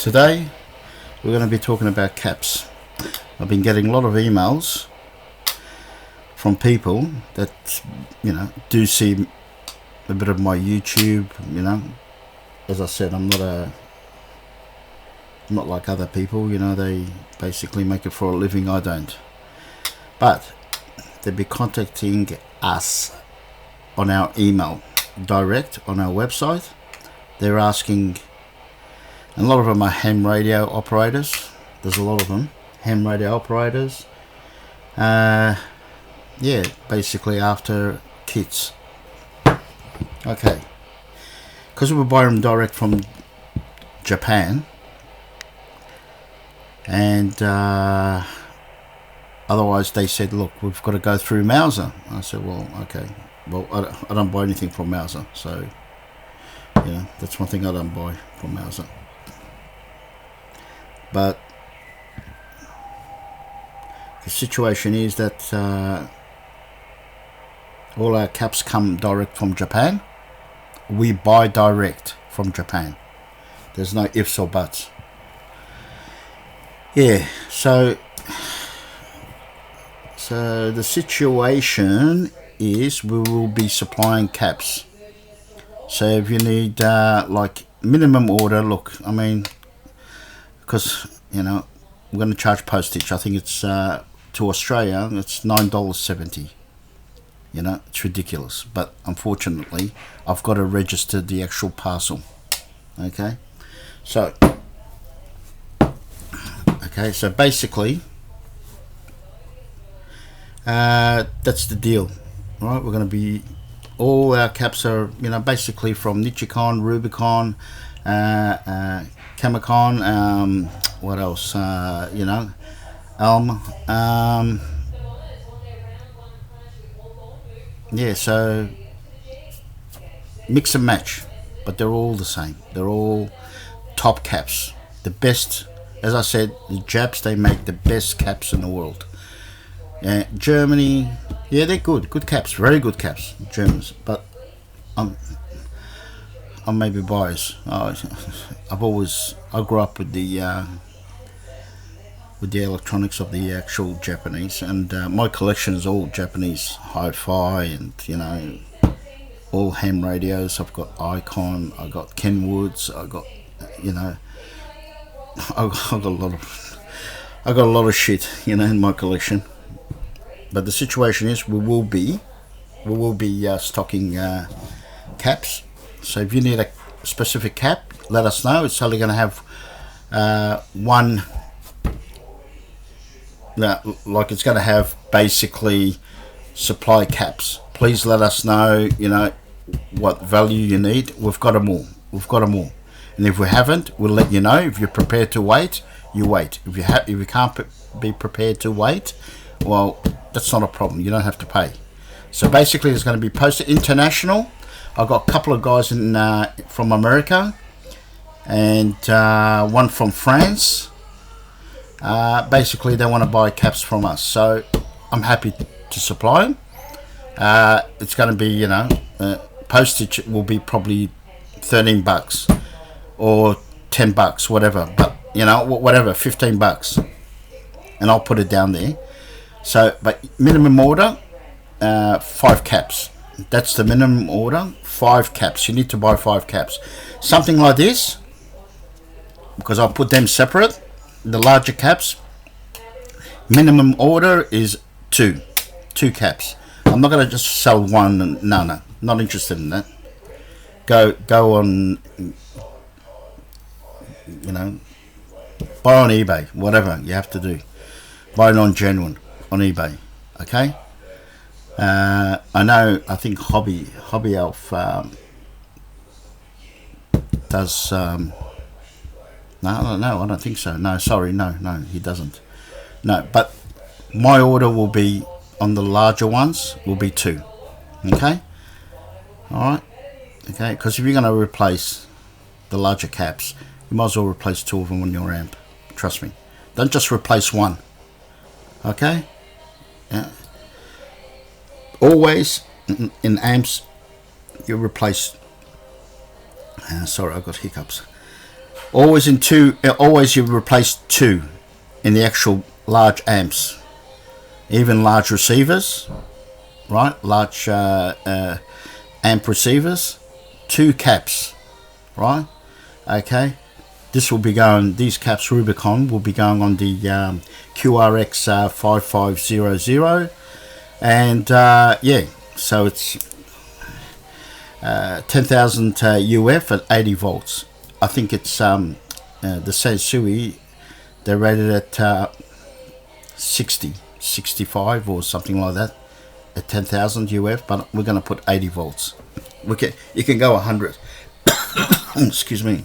Today we're going to be talking about caps. I've been getting a lot of emails from people that, do see a bit of my YouTube. As I said, I'm not like other people. They basically make it for a living. I don't. But they'll be contacting us on our email direct on our website. They're asking, and a lot of them are ham radio operators. There's a lot of them, ham radio operators. Basically after kits. Okay, because we buy them direct from Japan, and otherwise they said, look, we've got to go through Mauser. I said, well, okay, well, I don't buy anything from Mauser, so that's one thing I don't buy from Mauser. But the situation is that all our caps come direct from Japan. We buy direct from Japan. There's no ifs or buts. Yeah, so the situation is we will be supplying caps. So if you need like minimum order, look, I mean, because we're going to charge postage. I think it's to Australia it's $9.70. It's ridiculous, but unfortunately I've got to register the actual parcel. Okay, so basically that's the deal. All right, we're going to be, all our caps are basically from Nichicon, Rubicon, Chemicon, what else, Elm, so mix and match, but they're all the same. They're all top caps, the best. As I said, the Japs, they make the best caps in the world. Germany, they're good caps, very good caps, Germans. But I'm maybe biased. I grew up with the electronics of the actual Japanese, and my collection is all Japanese hi-fi and all ham radios. I've got Icon, I got Kenwoods, I got I got a lot of shit in my collection. But the situation is we will be stocking caps. So if you need a specific cap, let us know. It's only going to have one. Like it's going to have basically supply caps. Please let us know. What value you need. We've got them all. And if we haven't, we'll let you know. If you're prepared to wait, you wait. If you can't be prepared to wait, well, that's not a problem. You don't have to pay. So basically, it's going to be posted international. I've got a couple of guys from America and one from France. Basically, they want to buy caps from us, so I'm happy to supply them. It's going to be, postage will be probably $13 or $10, whatever. But whatever, $15, and I'll put it down there. So, but minimum order, 5 caps. That's the minimum order, 5 caps. You need to buy 5 caps. Something like this, because I'll put them separate. The larger caps, minimum order is 2 caps. I'm not going to just sell one. No, not interested in that. Go on, buy on eBay, whatever you have to do. Buy non-genuine on eBay, okay? I think Hobby Elf does. No, I don't think so. No, sorry, no, he doesn't. No, but my order will be on the larger ones. Will be 2, okay? All right, okay. Because if you're going to replace the larger caps, you might as well replace 2 of them on your amp. Trust me. Don't just replace one. Okay. Yeah. Always in amps, you replace. Sorry, I got hiccups. Always in two. Always you replace two in the actual large amps, even large receivers, right? Large amp receivers, two caps, right? Okay. This will be going. These caps Rubicon will be going on the QRX 5500, and yeah. So it's 10,000 UF at 80 volts. I think it's the Sansui, they're rated at 60, 65 or something like that at 10,000 UF, but we're going to put 80 volts. You can go 100. Excuse me.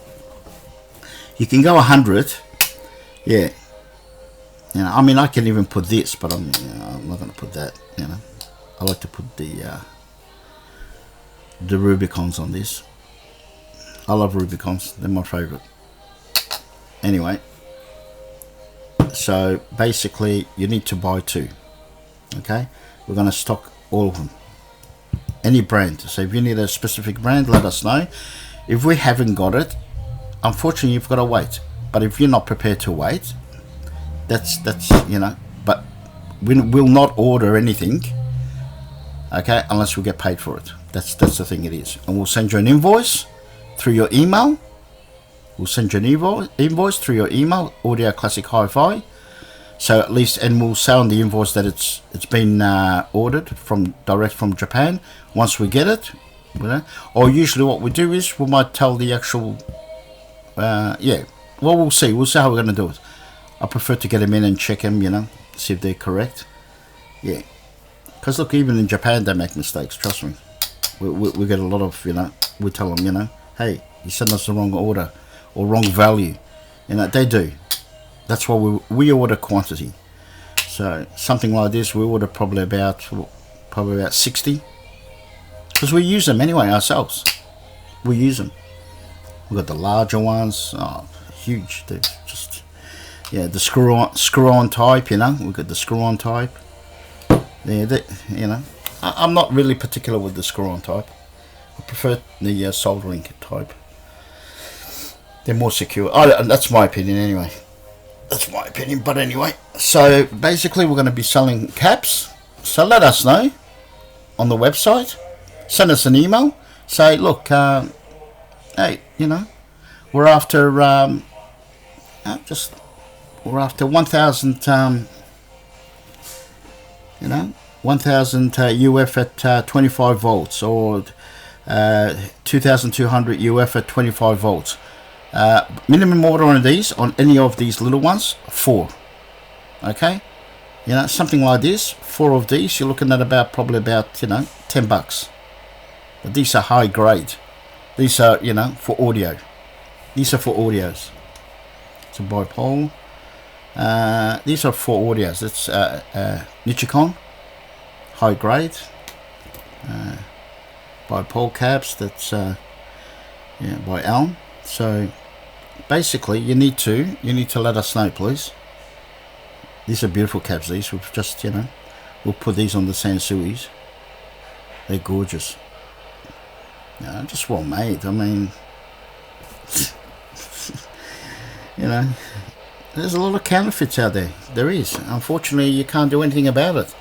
You can go 100. Yeah. You know, I mean, I can even put this, but I'm not going to put that. You know, I like to put the Rubicons on this. I love Rubicons, they're my favorite. Anyway, so basically you need to buy two. Okay, we're going to stock all of them, any brand. So if you need a specific brand, let us know. If we haven't got it, unfortunately you've got to wait. But if you're not prepared to wait, that's you know, but we will not order anything, okay, unless we get paid for it. That's the thing it is. And we'll send you an invoice through your email. We'll send you an invoice through your email, Audio Classic Hi-Fi. So at least, and we'll say on the invoice that it's been ordered direct from Japan. Once we get it, you know, or usually what we do is we might tell the actual, yeah. Well, we'll see. We'll see how we're going to do it. I prefer to get them in and check them, you know, see if they're correct. Yeah, because look, even in Japan they make mistakes. Trust me. We get a lot of, you know, we tell them, you know, hey, you sent us the wrong order or wrong value. You know, they do. That's why we order quantity. So something like this, we order probably about 60, because we use them anyway ourselves. We use them. We've got the larger ones, huge. They're just, yeah, the screw on type. You know, we've got the screw on type. Yeah, you know. I'm not really particular with the screw-on type. I prefer the soldering type. They're more secure. That's my opinion anyway. That's my opinion. But anyway, so basically we're going to be selling caps. So let us know on the website. Send us an email. Say, look, hey, you know, we're after we're after 1,000. You know. 1,000 UF at 25 volts, or 2,200 UF at 25 volts. Minimum order on these, on any of these little ones, 4. Okay, you know, something like this. 4 of these, you're looking at probably about, you know, $10. But these are high grade. These are, you know, for audio. These are for audios. It's a bipole. These are for audios. It's Nichicon. High grade bipole caps. That's yeah, by Elm. So basically you need to let us know, please. These are beautiful caps. These we've just, you know, we'll put these on the Sansuis. They're gorgeous. Yeah, just well made. I mean, you know, there's a lot of counterfeits out there. There is. Unfortunately, you can't do anything about it.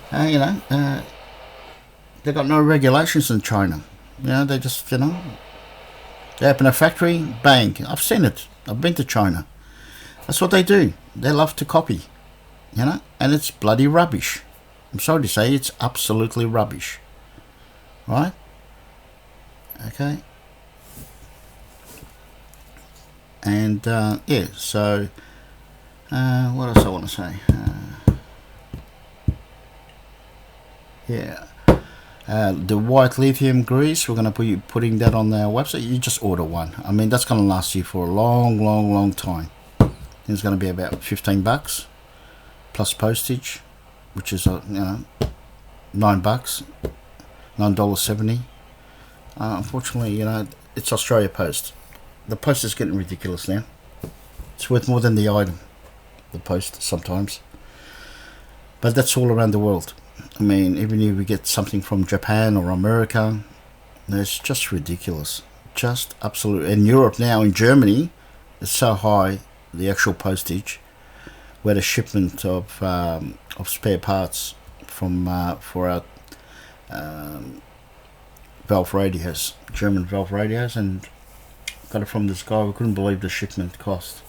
You know, they've got no regulations in China. You know, they just, you know, they open a factory, bang. I've seen it. I've been to China. That's what they do. They love to copy, you know, and it's bloody rubbish. I'm sorry to say, it's absolutely rubbish. Right? Okay. And, yeah, so, what else I want to say? Yeah, the white lithium grease, we're going to be putting that on our website. You just order one. I mean, that's going to last you for a long time. It's going to be about $15 plus postage, which is you know, $9, $9.70. Unfortunately, you know, it's Australia Post. The post is getting ridiculous now. It's worth more than the item, the post sometimes. But that's all around the world. I mean, even if we get something from Japan or America, it's just ridiculous. Just absolutely. In Europe now, in Germany, It's so high, the actual postage. We had a shipment of spare parts from for our um, valve radios, German valve radios, and got it from this guy. We couldn't believe the shipment cost.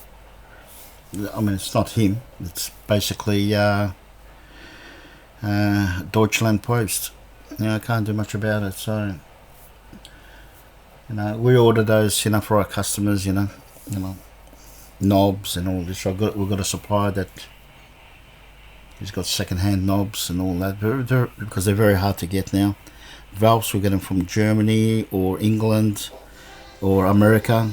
I mean, it's not him. It's basically Deutschland Post. I can't do much about it. So, we order those, for our customers. Knobs and all this. We've got a supplier that he's got second-hand knobs and all that, because they're very hard to get now. Valves we get them from Germany or England or America,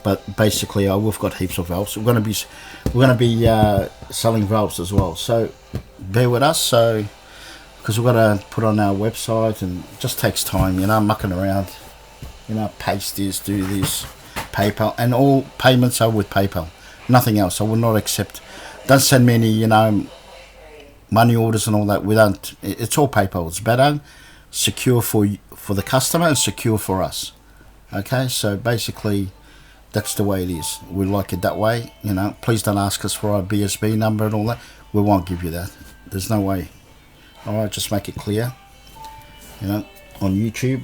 but basically we've got heaps of valves. We're going to be selling valves as well. So bear with us. So because we've got to put on our website, and it just takes time. Mucking around. Paste this, do this. PayPal, and all payments are with PayPal, nothing else. I will not accept. Don't send me any money orders and all that. We don't. It's all PayPal. It's better, secure for the customer and secure for us. Okay, so basically that's the way it is. We like it that way. Please don't ask us for our BSB number and all that. We won't give you that. There's no way. All right, just make it clear. On YouTube,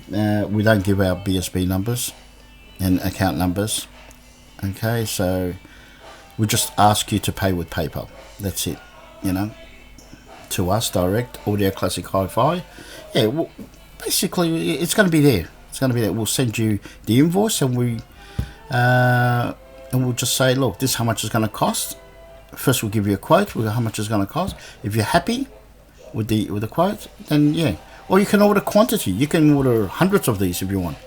we don't give our BSB numbers and account numbers. Okay, so we just ask you to pay with PayPal. That's it. To us direct. Audio Classic Hi-Fi. Yeah, well, basically it's going to be there. We'll send you the invoice, and we'll just say, look, this is how much it's going to cost. First, we'll give you a quote with how much it's going to cost. If you're happy with the quote, then yeah. Or you can order quantity. You can order hundreds of these if you want.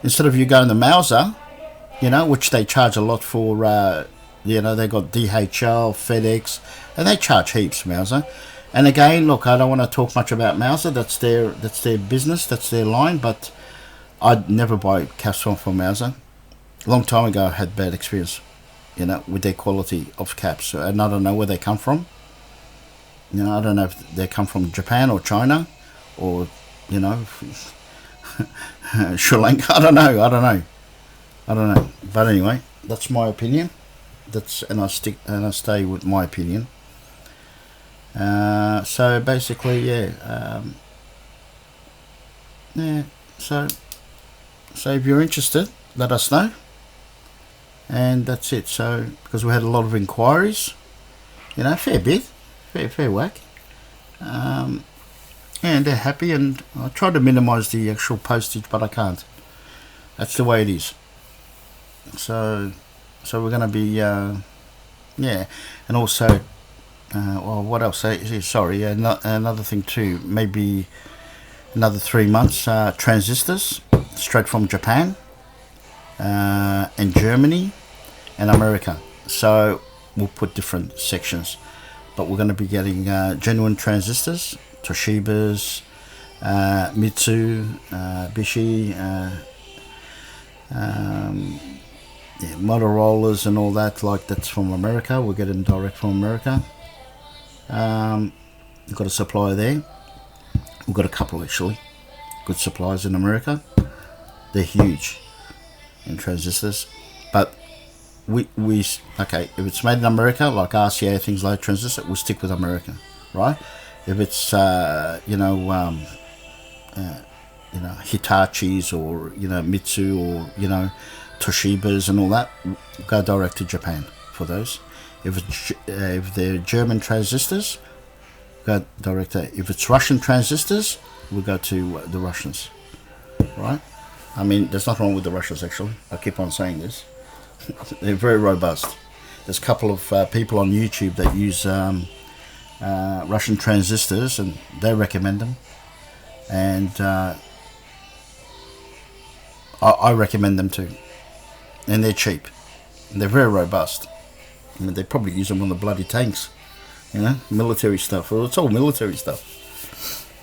Instead of you going to Mauser, which they charge a lot for, they got DHL, FedEx, and they charge heaps, Mauser. And again, look, I don't want to talk much about Mauser. That's their business, that's their line. But I'd never buy caps from Mauser. A long time ago, I had bad experience, with their quality of caps, and I don't know where they come from. I don't know if they come from Japan or China, or Sri Lanka. I don't know. But anyway, that's my opinion. And I stay with my opinion. So basically, yeah. So if you're interested, let us know. And that's it. So because we had a lot of inquiries, fair bit, fair whack. And they're happy, and I try to minimise the actual postage, but I can't. That's the way it is. So we're going to be, yeah. And also, what else? Sorry, another thing too. Maybe another 3 months. Transistors, straight from Japan, and Germany, and America. So we'll put different sections, but we're going to be getting genuine transistors. Toshiba's, Mitsu, Bishi, Motorola's and all that, that's from America. We're getting direct from America. We've got a supplier there. We've got a couple actually. Good suppliers in America. They're huge in transistors. But we okay, if it's made in America, like RCA, things like transistor, we'll stick with America, right? If it's Hitachi's or Mitsu or Toshiba's and all that, go direct to Japan for those. If they're German transistors, go direct to. If it's Russian transistors, we'll go to the Russians, right? I mean, there's nothing wrong with the Russians actually. I keep on saying this. They're very robust. There's a couple of people on YouTube that use Russian transistors, and they recommend them, and I recommend them too, and they're cheap, and they're very robust. I mean, they probably use them on the bloody tanks, military stuff. Well, it's all military stuff,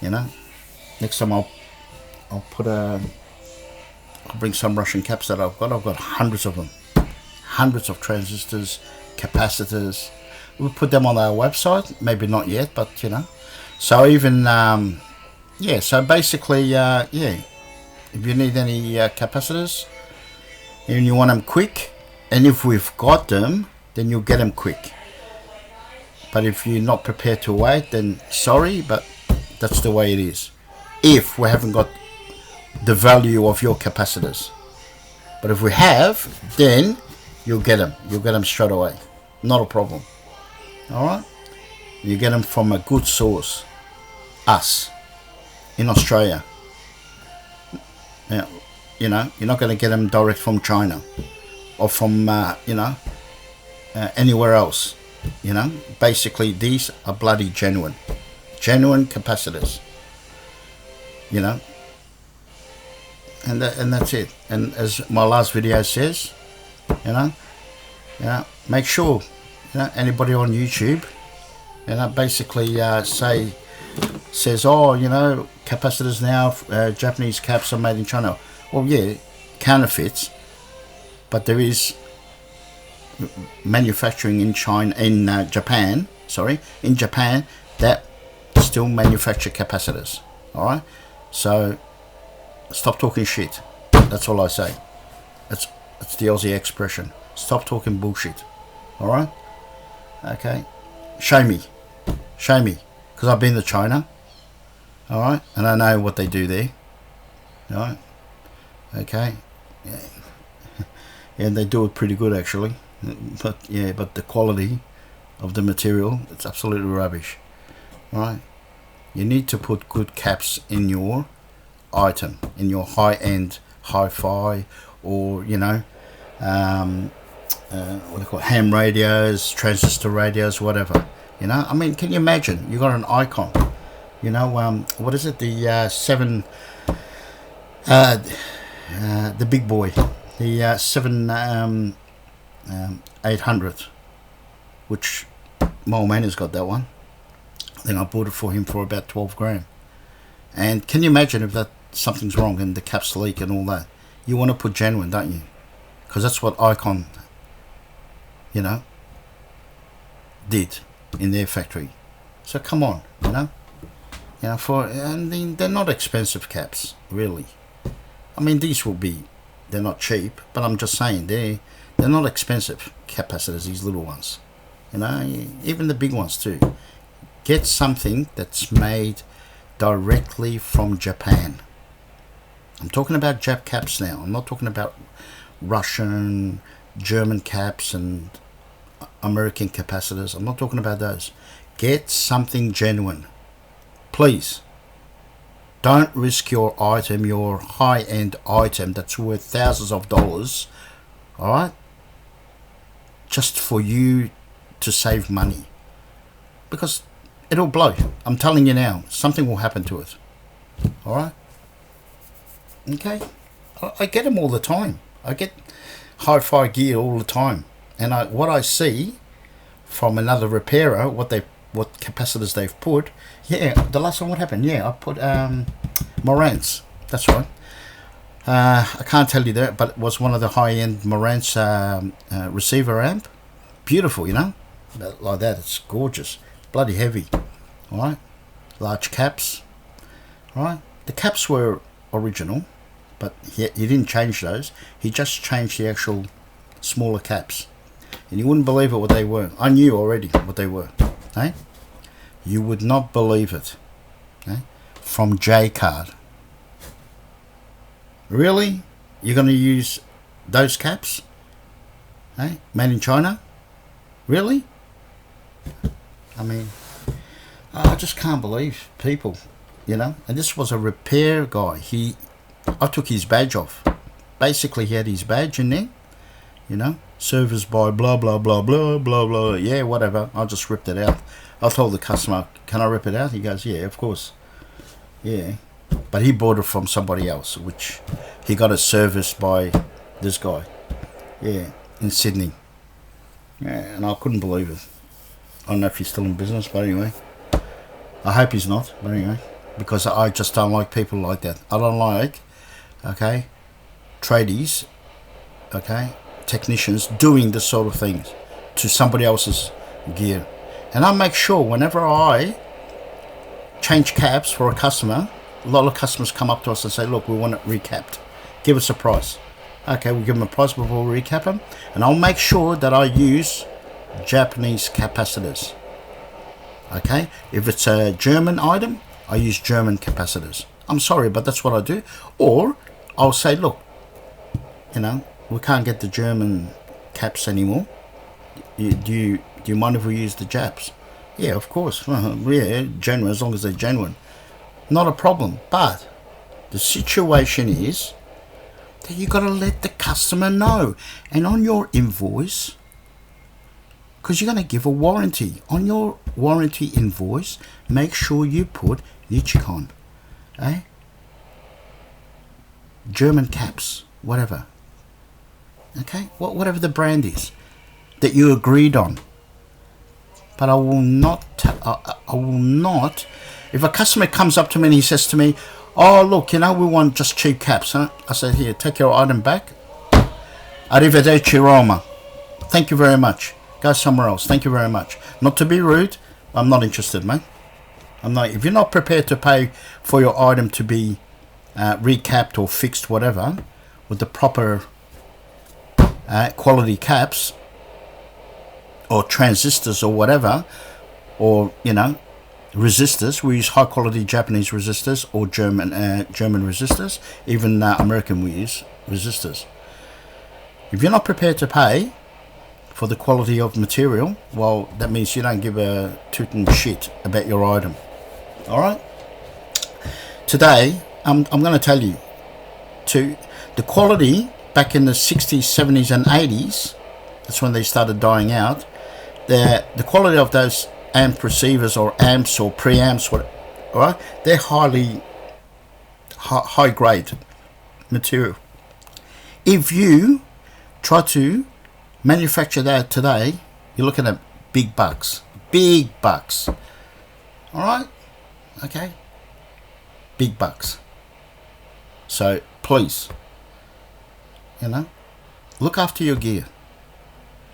Next time I'll bring some Russian caps that I've got. I've got hundreds of them, hundreds of transistors, capacitors. We'll put them on our website. Maybe not yet, but So even so basically, if you need any capacitors and you want them quick, And if we've got them, then you'll get them quick. But if you're not prepared to wait, then sorry, but that's the way it is. If we haven't got the value of your capacitors. But if we have, then you'll get them. You'll get them straight away. Not a problem. Alright? You get them from a good source. Us. In Australia. Now, you know, you're not going to get them direct from China. Or from, anywhere else. You know, basically these are bloody genuine capacitors, you know, and that's it. And as my last video says, make sure, anybody on YouTube, basically says, oh, capacitors now, Japanese caps are made in China. Well, yeah, counterfeits, but there is manufacturing in China, in Japan that still manufacture capacitors. All right, so stop talking shit. That's all I say. It's the Aussie expression. Stop talking bullshit. All right. Okay. Show me, because I've been to China. All right, and I know what they do there. All right. Okay. Yeah. And they do it pretty good actually. But the quality of the material, it's absolutely rubbish. Right? You need to put good caps in your item, in your high-end hi-fi, or what do you call it, ham radios, transistor radios, whatever. I mean, can you imagine? You got an Icon. What is it? The 7, the big boy, the 7. 800, which my old man has got that one. Then I bought it for him for about 12 grand. And can you imagine if that something's wrong and the caps leak and all that? You want to put genuine, don't you? Because that's what Icon, did in their factory. So come on, and they're not expensive caps, really. I mean, they're not cheap, but I'm just saying they're not expensive capacitors, these little ones. Even the big ones too. Get something that's made directly from Japan. I'm talking about Jap caps now. I'm not talking about Russian, German caps and American capacitors. I'm not talking about those. Get something genuine. Please. Don't risk your item, your high-end item that's worth thousands of dollars, alright, just for you to save money. Because it'll blow. I'm telling you now, something will happen to it. Alright? Okay? I get them all the time. I get hi-fi gear all the time. And what I see from another repairer, what capacitors they've put, the last one, what happened? I put Marantz. That's right. I can't tell you that, but it was one of the high-end Marantz receiver amp. Beautiful, like that. It's gorgeous. Bloody heavy. All right. Large caps. All right. The caps were original, but he didn't change those. He just changed the actual smaller caps. And you wouldn't believe it what they were. I knew already what they were. Hey? You would not believe it. Okay? From J-Card. Really? You're going to use those caps? Hey? Made in China? Really? I mean, I just can't believe people, And this was a repair guy. I took his badge off. Basically, he had his badge in there, service by blah, blah, blah, blah, blah, blah. Yeah, whatever. I just ripped it out. I told the customer, can I rip it out? He goes, yeah, of course. Yeah. But he bought it from somebody else, which he got it serviced by this guy. Yeah, in Sydney. Yeah, and I couldn't believe it. I don't know if he's still in business, but anyway. I hope he's not, but anyway. Because I just don't like people like that. I don't like, tradies, technicians doing this sort of things to somebody else's gear. And I make sure whenever I change caps for a customer, a lot of customers come up to us and say, look, we want it recapped. Give us a price. Okay, we'll give them a price before we recap them, and I'll make sure that I use Japanese capacitors. Okay, if it's a German item, I use German capacitors. I'm sorry, but that's what I do. Or I'll say, look, we can't get the German caps anymore. Do you mind if we use the Japs? Yeah, of course. Yeah, genuine, as long as they're genuine. Not a problem. But the situation is that you got to let the customer know. And on your invoice, because you're going to give a warranty, on your warranty invoice, make sure you put Nichicon, German caps, whatever. Okay, whatever the brand is that you agreed on. But I will not. If a customer comes up to me and he says to me, "Oh, look, we want just cheap caps," huh? I say, "Here, take your item back. Arrivederci Roma. Thank you very much. Go somewhere else. Thank you very much." Not to be rude, I'm not interested, mate. I'm not. If you're not prepared to pay for your item to be recapped or fixed, whatever, with the proper quality caps or transistors or whatever, or resistors. We use high quality Japanese resistors or German resistors. Even American we use resistors. If you're not prepared to pay for the quality of material, well, that means you don't give a toot and shit about your item. All right. Today, I'm going to tell you to the quality back in the 60s, 70s, and 80s. That's when they started dying out. The quality of those amp receivers or amps or preamps, all right, they're highly high grade material. If you try to manufacture that today, you're looking at big bucks. All right, okay, big bucks. So please, look after your gear,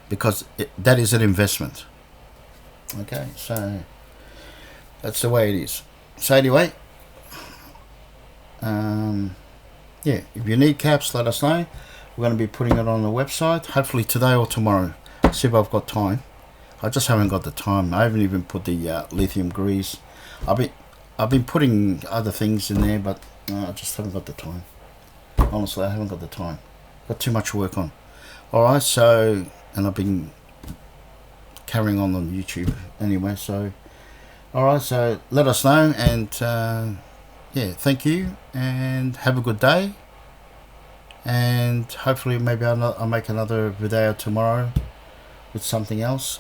because that is an investment. Okay, so that's the way it is. So anyway, yeah, if you need caps, let us know. We're going to be putting it on the website, hopefully today or tomorrow. See if I've got time. I just haven't got the time. I haven't even put the lithium grease. I've been putting other things in there, but I just haven't got the time. Honestly, I haven't got the time. Got too much work on. Alright, so, and I've been carrying on YouTube anyway, so alright, so let us know, and yeah, thank you, and have a good day, and hopefully maybe I'll make another video tomorrow with something else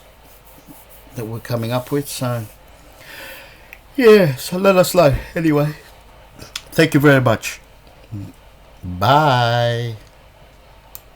that we're coming up with. So yeah, so let us know anyway. Thank you very much. Bye.